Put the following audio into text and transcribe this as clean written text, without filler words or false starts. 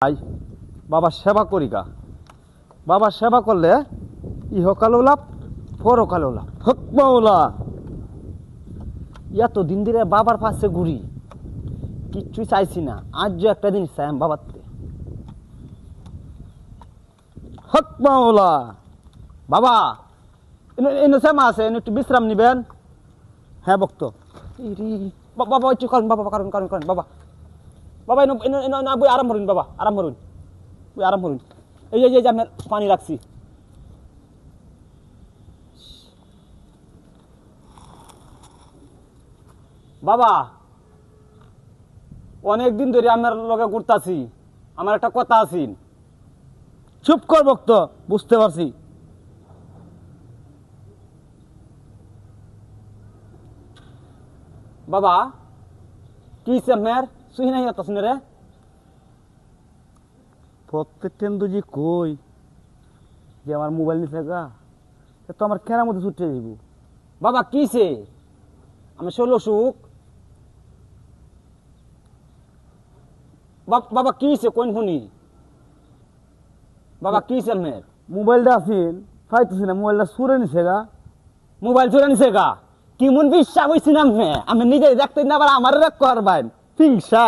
ভাই বাবা সেবা করি গা। বাবা সেবা করলে ইহকালেও লাভ পরকালেও লাভ। হক মাওলা, এত দিন ধরে বাবার পাশে ঘুরি, কিচ্ছুই চাইছি না, আজ যে একটা জিনিস চাই আমি বাবার থেকে। হক মাওলা, বাবা এনে শ্যামা আছে, একটু বিশ্রাম নিবেন। হ্যাঁ ভক্ত। বাবা একটু কারণ বাবা, কারণ কারণ কারণ বাবা, বাবা বই আরাম করুন, বাবা আরাম করুন, বই আরাম করুন। এই যে আপনার পানি রাখছি। বাবা অনেকদিন ধরে আমার লগে ঘুরতাছি, আমার একটা কথা আছে। চুপ কর ভক্ত, বুঝতে পারছি। বাবা কি আপনার সুহি নাই হতাছ রে? প্রত্যেকটা দুজি কই যে আমার মোবাইল নিছে গা, তো আমার কেনার মধ্যে ছুটে যাব। বাবা কিছে? আমি শৈল সুখ। বাবা কিছে কোন শুনি? বাবা কিছে আপনার? মোবাইলটা আছেন পাইতেছি না, মোবাইলটা চুরে নিছে গা। মোবাইল চুরে নিছে গা? কি মন বিশ্বাস হয়েছি না আমি নিজে দেখতে না, আবার আমার করবেন হিংসা।